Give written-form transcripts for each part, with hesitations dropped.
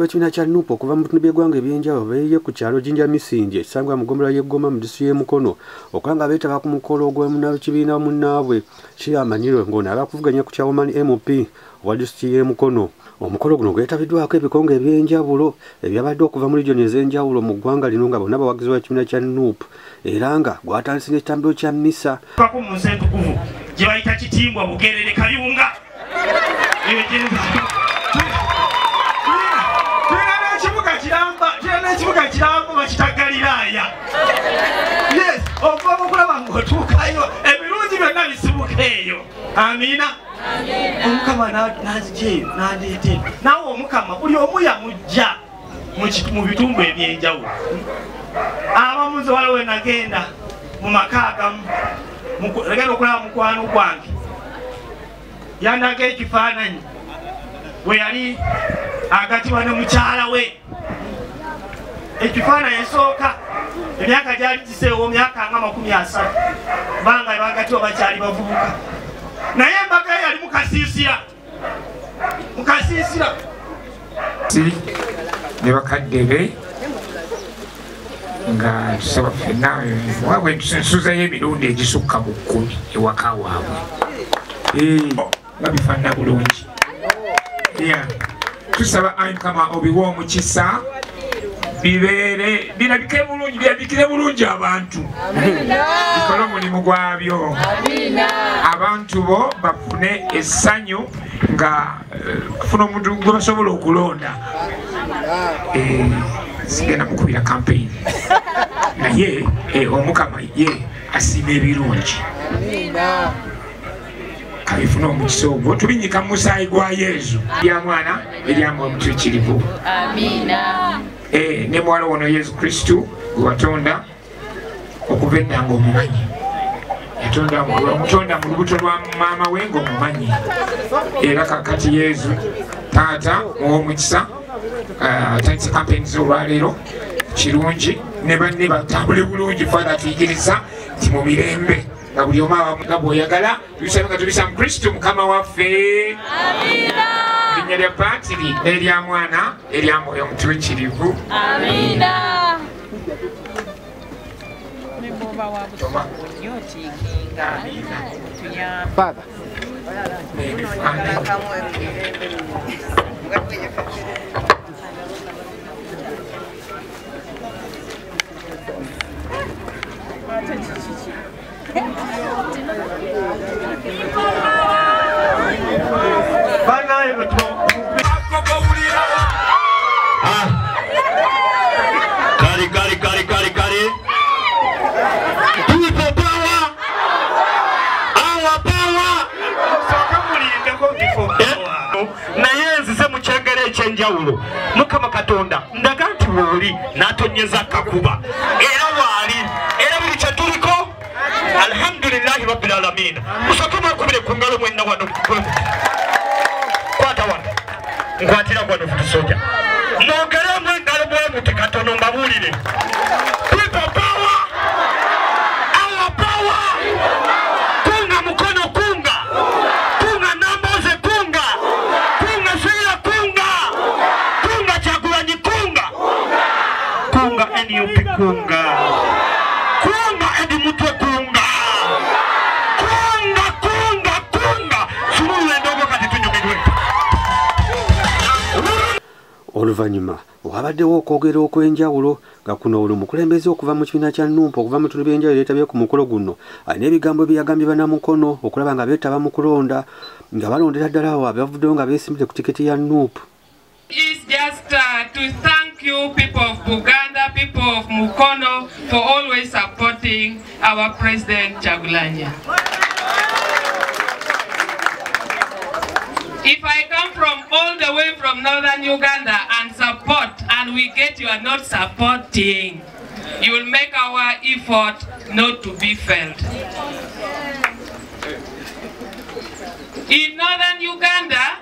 b'ekibiina kya NUP okuva mu bitundu by'eggwanga ebyenjawulo beeye ku kyalo Jinja Misinje ekisangibwa mu ggombolola y'e Goma mu disitulikiti y'e Mukono okuba nga beetaba ku mukolo gw'omunnakibiina munnaabwe Kiramanyiro ng'ono abakuvuganya ku Chairman MP wa disitulikiti y'e Mukono. Omukolo guno gwetabiddwako ebikonge eby'enjawulo ebyabadde okuva mu region ez'enjawulo mu ggwanga lino nga bonna bawagizi b'ekibiina kya NUP era nga gwatandise n'ekitambiro kya mmisa. Kwako mu nsi entukuvu gye bayita Kitimbwa Bugerere Kayunga. Ekibuga kiramba bakitagaliraaya. Yes, okuva okulaba ng'otuukayo ebirungi byonna bisibuka eyo. Amina. Omukama n'azigyeyo n'andeeta. Naawe Omukama buli omu yamujja mu bitundu ebyenjawulo. Abamu nze waliwo we nagenda mu maka agamu nagenda okulaba mukwano gwange yandaga ekifaananyi we yali agatibwa ne mukyala we. Ekifaananyi esooka emyaka gyali giseewo myaka nga 30 kubanga bagatiwa bakyali bavubuka naye embaga yali mukasiisira ne bakadde be nga tusaba ffenna waabwe nsuzayo emirundi egisukka mu 10 ewaka waabwe babifaanana bulungi. Tusaba Mukama obiwa omukisa birabike bulungi birabikire bulungi abantu bikole omulimu gwabyo abantu bo bafune essanyu nga kufuna omuntu gwe basobola okulonda. Sigenda mukubira campaign naye Omukama ye asiima ebirungi kabifuna omukisa ogwo tubinyika mu musaayi gwa Yesu lya mwana eryamba omutwikirivu. Amina. Ne mwala wono Yesu Kristu gwe watonda okuva edda ng'omumanyi yamutonda mu lubuto lwa maama we ng'omumanyi era kakati Yesu taata ow'omukisa atandise campaign z'olwaleero kirungi ne banne batambule bulungi Father tuyigiriza nti mu mirembe nga buli omu nga bw'oyagala tubisabe nga tubisa mu Kristu Mukama waffe. Amina. Linnya lya Paatiri n'erya Mwana erya Mwoyo Omutuukirivu. Amina. Father. Kari. People power. Our power. Naye nzize mu kyengere ekyenjawulo Mukama Katonda ndaga nti wooli n'atonyeza kakuba era waali era buli kye tuliko alhamdulillahi rabbil alamin. Musooke mwekubire ku ngalo mwenna wano kwata wano nkwatira wano futusoja mwogeremu engalo bwe muti katono mbabuulire. People power. Our power. Kunga mukono kunga namboze kunga Sira kunga Kyagulanyi kunga NUP kunga edi mutwe kunga sumulule ndogo kati tunyumidwe. Oluvannyuma wabaddewo okwogera okw'enjawulo nga kuno olu mukulembeze okuva mu kibiina kya NUP okuva mu bitundu by'enjawulo yeetabye ku mukolo guno alina ebigambo bye yagambye bannamukono okulaba nga beetaba mu kulonda nga balondera ddala awo abavuddeyo nga beesimbire ku tiketi ya NUP. It's just to thank you, people of Buganda, people of Mukono, for always supporting our President Kyagulanyi. If I come from all the way from northern Uganda and support, and we get you are not supporting, you will make our effort not to be felt. In northern Uganda,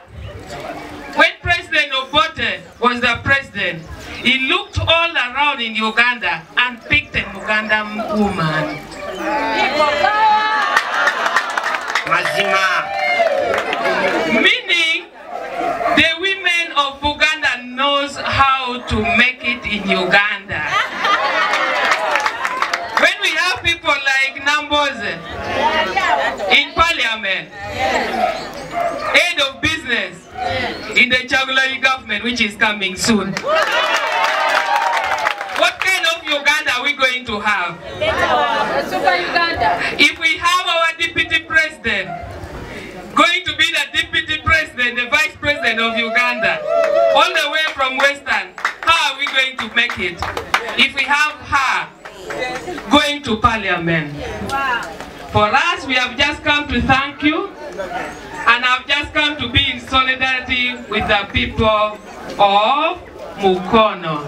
when President Obote was the president, he looked all around in Uganda and picked an Ugandan woman. Meaning, the women of Uganda knows how to make it in Uganda. When we have people like Namboze in parliament, head of business in the Chagulari government, which is coming soon. What kind of Uganda are we going to have? If we have our deputy president, going to be the deputy president, the vice president of Uganda, all the way from Western, how are we going to make it? If we have her going to parliament. For us, we have just come to thank you, and I've just come to be in solidarity with the people of Mukono.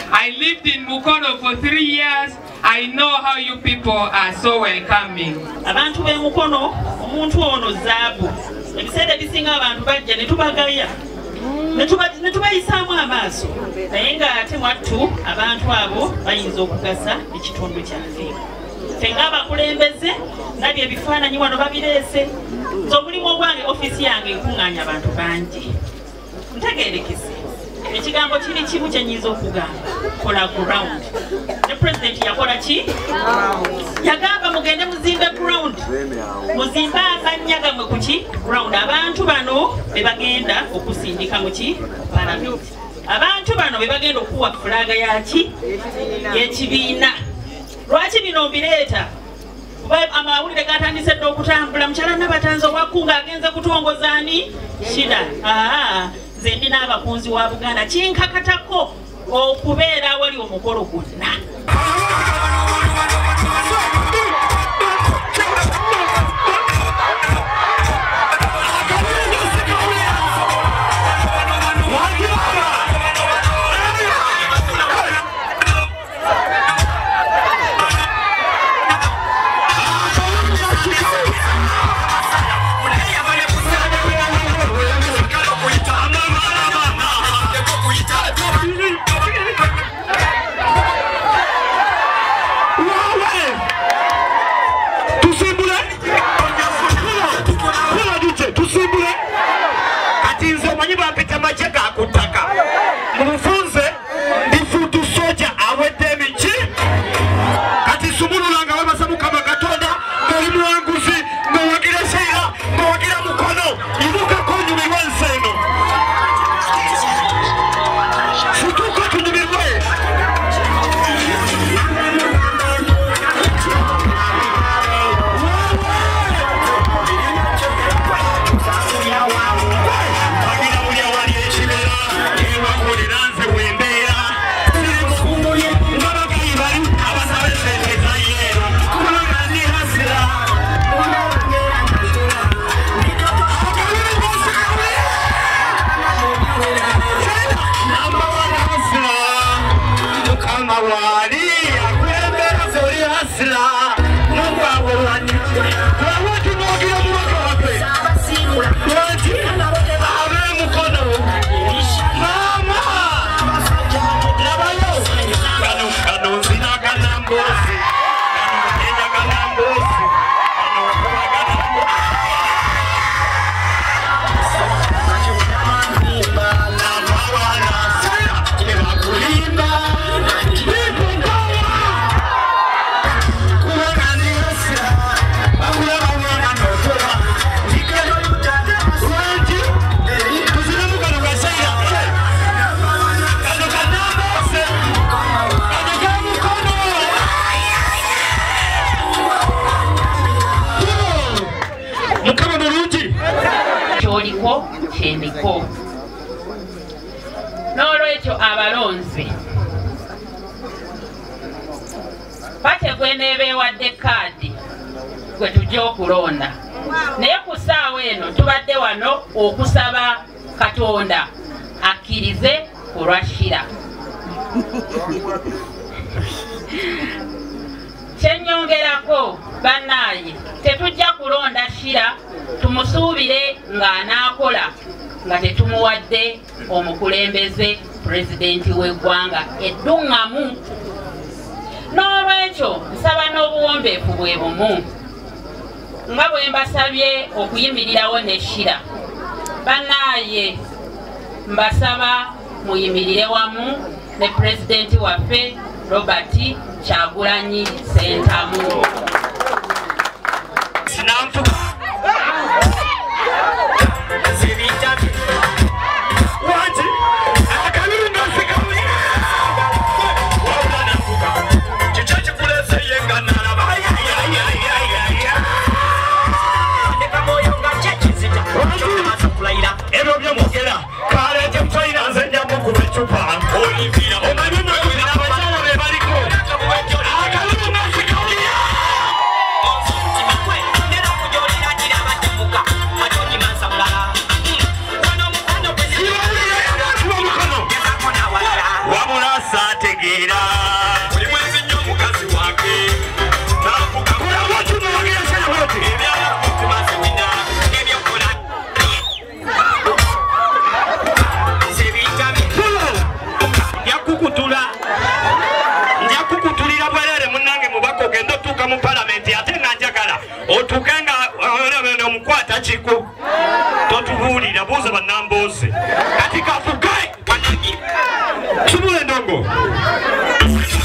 I lived in Mukono for 3 years. I know how you people are so welcoming. Abantu be Mukono, omuntu ono zaabu. Ebiseera bisinga abantu bajja ne tubagaya. Ne tubayisaamu amaaso. Naye ng'ate mwattu abantu abo bayinza okugasa ekitundu kyaffe. Ffe ng'abakulembeze nabyo ebifaananyi wano babireese. Nze omulimu ogwange ofiisi yange nkuŋŋaanya abantu bangi. Ntegeerekese. Ekigambo kiri kimu kye nnyinza okugamba. Kola ground. Ne president yakola ki? Yagamba mugende muzimbe ground. Muzimbe amannya gammwe ku ki? Ground. Abantu bano be bagenda okusindika mu ki? Parliament. Abantu bano be bagenda okuwa fulaga yaki? Y'ekibiina. Lwaki bino mbireeta? Amawulire gatandise dda okutambula. Mukyala Nabatanzi Owakkunga agenze kutongoza ani? Shida. Nze ndina abakunzi wa Buganda kinkakatako okubeera awali omukolo gwonna. N'olwekyo abalonzi pate gweneebeewadde kaadi gwe tujja okulonda, naye ku ssaawa eno tubadde wano okusaba Katonda akkirize ku lwa Shira. Kyennyongerako bannaaye, tetujja kulonda Shira tumusuubire ng'anaakola nga tetumuwadde omukulembeze pulezidenti w'eggwanga edduŋŋamu. N'olwekyo nsaba n'obuwombeefu bwe bumu nga bwe mbasabye okuyimirirawo ne Shira. Bannaaye mbasaba muyimirire wamu ne pulezidenti waffe Robert Kyagulanyi Ssentamu.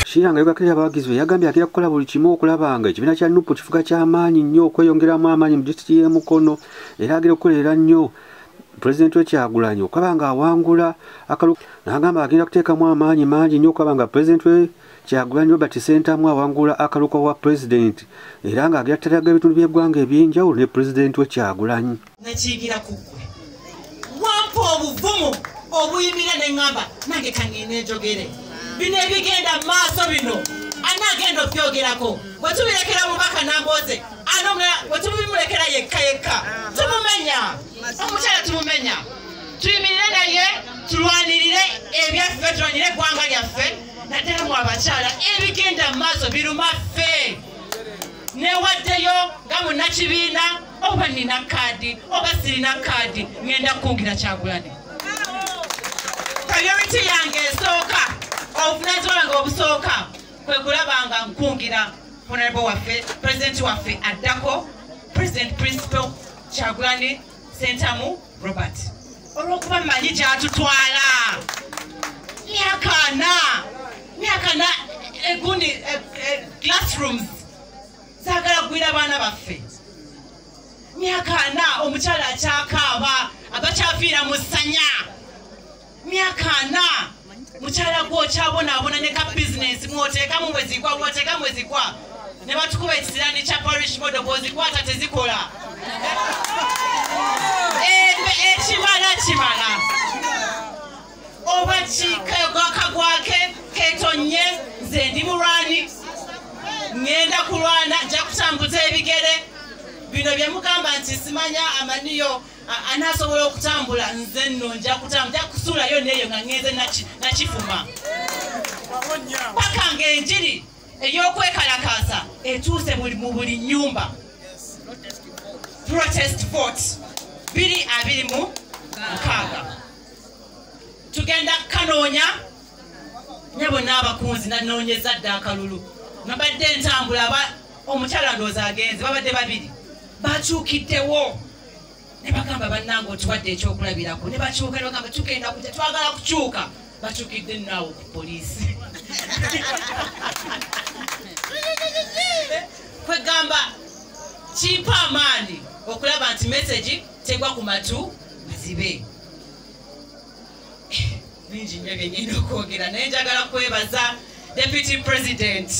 Shiranga yogakira abawagizi yagambye akira kukola buli kimu okulabanga ekibiina kya NUP kifuga ky'amaanyi nnyo okweyongeramu amaanyi mu disitulikiti y'e Mukono era agera okukolera nnyo pulezidenti we Kyagulanyi okwabanga awangula akalu n'agamba agenda kuteekamu amaanyi mangi nnyo okwabanga pulezidenti we Kyagulanyi Robert Ssentamu awangula akaluko wa pulezidenti era ng'agera kutalaga ebitundu by'eggwanga eby'enjawulo ne pulezidenti we Kyagulanyi. Nakiyigira ku ggwe wampa obuvumu obuyimira ne ŋŋamba nange kangenda enjogere bino ebigenda maaso bino anagenda okyogerako bwe tubirekera mubaka Nambooze bwe tubimulekera yekka tumumenya omukyala tumumenya tuyimirire naye tulwanirire ebyaffe tulwanire eggwanga lyaffe naddala mu abakyala ebigenda maaso biruma ffe newaddeyo nga munnakibiina oba nina kaadi oba sirina kaadi ngenda kukungira Kyagulanyi. Priority yange esooka obuvunaanyizibwa bwange obusooka kwe kulabanga nkungira honorable waffe pulezidenti waffe addako president principal Kyagulanyi Ssentamu Robert olw'okuba mmanyi gy'atutwala myaka na egundi classrooms zaagala kugwira abaana baffe myaka ana omukyala akyakaaba abakyafiira mu ssanya myaka ana mukyala gwo okyabonaabona ne ka bizinesi mwoteekamu mwezikwa ne batukuba ekisiraani kya parish board bw'ozikwata tezikola ekimala oba kagwake ketonye nze ndi mulwani ngenda kulwana nja kutambuza ebigere bino bye mugamba nti simanya amaniyo anasobola okutambula nze nno nja kusuulayo neeyo nga ngenze nakifuma paka ng'enjiri ey'okwekalakaasa etuuse mu buli nnyumba. Protest vote 226 tugenda kanoonya nyabo n'abakunzi nanoonyeza dda akalulu nabadde entambula omukyala ndooza agenze babadde babiri bakyukiddewo ne bagamba bannange otuwadde ekyokulabirako ne bakyuka ne bagamba tugenda kujja twagala kukyuka bakyukidde naawo ku poliisi kwegamba kimpa amaanyi okulaba nti message tegwa ku matu mazibe bingi nnyo byenyenda okwogera naye njagala kwebaza deputy president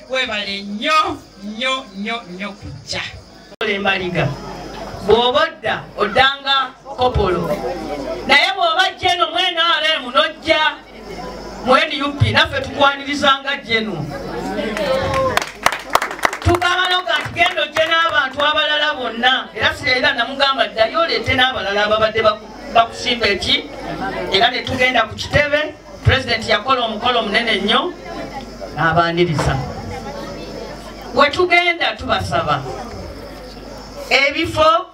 webale nnyo kujja embaliga bw'oba odda oddanga kopolo naye bw'oba jeno mwena alemu nojja mweni yupi naffe tukwanirizanga jeno tugabanoga nti genda ojje n'abantu abalala bonna era sireera namugamba ddayo oleete n'abalala ababadde bakusimba eki era ne tugenda ku kitebe pulezidenti yakola omukolo munene nnyo n'abaniriza bwe tugenda tubasaba ebifo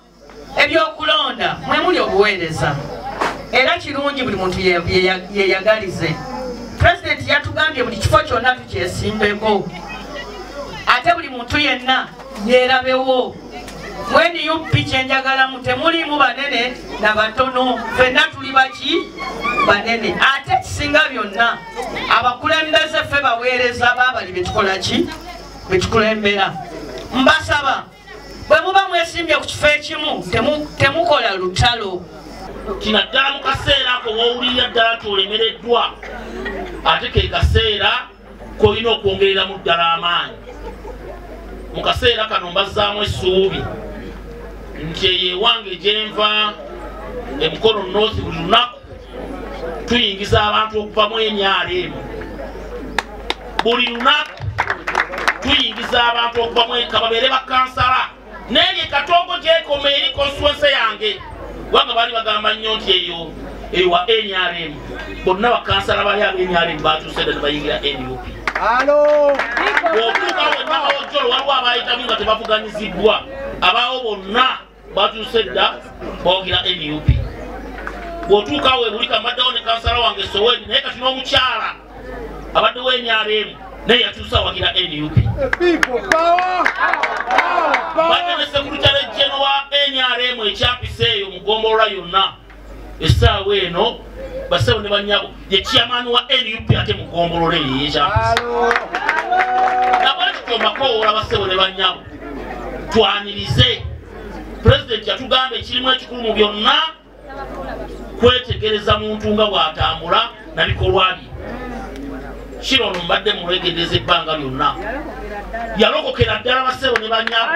ebyokulonda mwe muli obuweereza era kirungi buli muntu yeyagalize pulezidenti yatugambye buli kifo kyonna tukyesimbeko ate buli muntu yenna yeerabewo mweni yupi kyenjagalamu temulimu banene na batono fenna tuli baki banene ate ebisinga byonna abakulembeze ffe baweereza baabali betukola ki betukulembera mbasaba bwe muba mwesimbye ku kifo ekimu temukola lutalo kina ddala mu kaseera ako woowulirira ddala nti olemereddwa ate ke kaseera kolina okwongereramu ddala amaanyi mu kaseera kano mbazzaamu essuubi nti eyewange gyenva emukono North buli lunaku tuyingiza abantu okuva mu NRM buli lunaku tuyingiza abantu okuva mu kababeere bakansala n'eryo Katongo gyekoma eri constituency yange wanga bali bagamba nnyo nti eyo wa NRM bonna bakansala bali aba NRM batuuse dda ne bayingira NUP bw'otuuka wonna bawojjolo waliwo abayitamu nga tebavuganyiziddwa abaawo bonna batuuse dda bawagira NUP bw'otuuka we buli kambaddewo ne kansala wange Soweto naye kati n'omukyala abaddewo NRM naye yatuusa awagira NUP badde ne sekuritale jeno wa NRM ekyapisa eyo mu ggombolola yonna essaawa eno basebo ne bannyabo ye chairman wa NUP ate mu ggombolola eyo ekyapisa nabwekityo mbakoowola basebo ne bannyabo twanirize President yatugamba ekirimu ekikulu mu byonna kwetegereza muntu nga bw'atambula na bikolwa bye kino ono mbadde mulwegendereza ebbanga lyonna yalokokera ddala basebo ne bannyabo